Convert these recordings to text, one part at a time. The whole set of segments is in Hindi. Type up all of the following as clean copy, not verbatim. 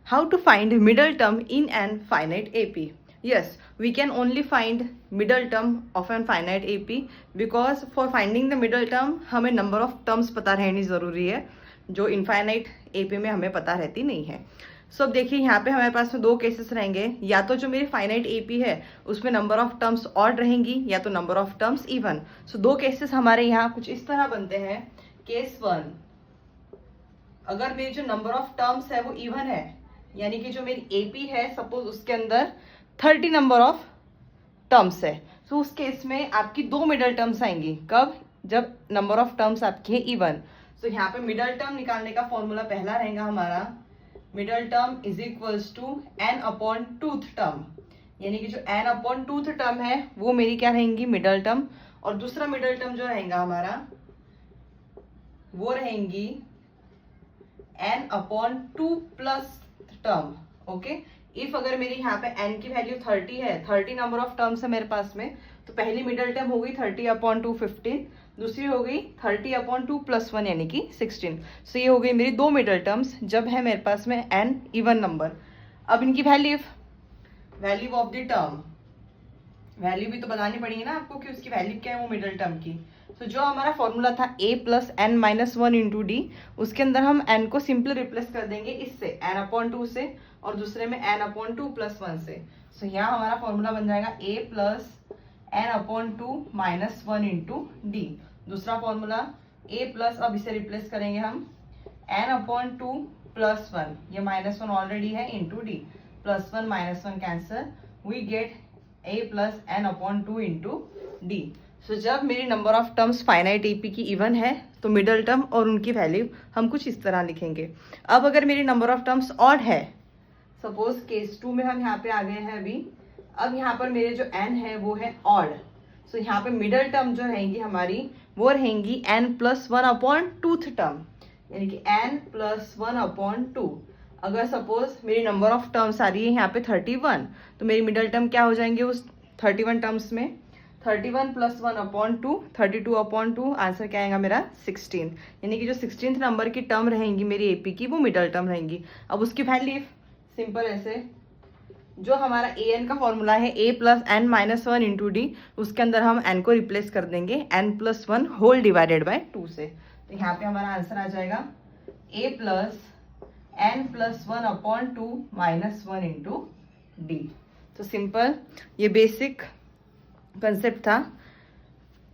How to find middle term in an finite AP? Yes, we can only find middle term of an finite AP because for finding the middle term हमें number of terms पता रहनी ज़रूरी है जो इनफाइनाइट AP में हमें पता रहती नहीं है. सो अब देखिए यहाँ पे हमारे पास में दो केसेस रहेंगे, या तो जो मेरी फाइनाइट AP है उसमें नंबर ऑफ टर्म्स ऑड रहेंगी या तो नंबर ऑफ टर्म्स इवन. सो दो केसेस हमारे यहाँ कुछ इस तरह बनते हैं. केस 1, अगर मेरी जो नंबर ऑफ टर्म्स है वो इवन है, यानी कि जो मेरी AP है सपोज उसके अंदर 30 नंबर ऑफ टर्म्स है, तो उस केस में आपकी दो मिडल टर्म्स आएंगी. कब? जब नंबर ऑफ टर्म्स आपकी है इवन. तो यहाँ पे मिडल टर्म निकालने का फॉर्मूला पहला रहेगा हमारा, middle term is equals to n upon टूथ टर्म, यानी कि जो n अपॉन टूथ टर्म है वो मेरी क्या रहेंगी? Middle term. और दूसरा मिडल टर्म जो रहेगा हमारा वो रहेंगी n upon two plus term. Okay, if अगर मेरी यहाँ पे n की वैल्यू 30 है, 30 नंबर ऑफ टर्म्स है मेरे पास में, तो पहली मिडल टर्म हो गई 30 अपॉन टू 15, दूसरी हो गई 30 अपॉन टू प्लस 1 यानी कि 16. सो ये हो गई मेरी दो मिडल टर्म्स जब है मेरे पास में n इवन नंबर. अब इनकी value of the term, value भी तो बतानी पड़ेगी ना आपको कि उसकी वैल्यू क्या है वो मिडल टर्म की. तो जो हमारा फॉर्मूला था a plus n minus one into d, उसके अंदर हम n को सिंपल रिप्लेस कर देंगे इससे n अपॉन टू से, और दूसरे में n upon two plus one से. सो यहाँ हमारा फॉर्मूला बन जाएगा a plus n upon two minus one into D. दूसरा फॉर्मूला a प्लस, अब इसे रिप्लेस करेंगे हम n upon two plus one, ये माइनस वन ऑलरेडी है, into D. Plus one minus one cancel, we get a plus n upon two into D. So जब मेरी number of terms finite AP की इवन है तो मिडल टर्म और उनकी वैल्यू हम कुछ इस तरह लिखेंगे. अब अगर मेरी नंबर ऑफ टर्म्स ऑड है, सपोज केस 2 में हम यहाँ पे आ गए हैं अभी, अब यहाँ पर मेरे जो n है वो है ऑड. सो यहाँ पे मिडल टर्म जो रहेंगी हमारी वो रहेंगी n प्लस वन अपॉन टूथ टर्म, यानी कि n plus one upon to. अगर सपोज मेरी नंबर ऑफ टर्म्स आ रही है यहाँ पे 31, तो मेरी मिडल टर्म क्या हो जाएंगे उस 31 टर्म्स में? 31 plus one upon to, 32 upon two, answer क्या आएगा मेरा? 16. यानी कि जो 16th नंबर की टर्म रहेंगी मेरी AP की वो मिडल टर्म रहेंगी. अब उसकी वैल्यू सिंपल ऐसे, जो हमारा an का फॉर्मूला है a plus n minus one into d, उसके अंदर हम n को रिप्लेस कर देंगे n plus one whole divided by 2 से. तो यहाँ पे हमारा आंसर आ जाएगा a plus n plus one upon two minus one into d. तो सिंपल ये बेसिक कंसेप्ट था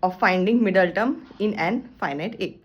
of finding middle term in an finite AP.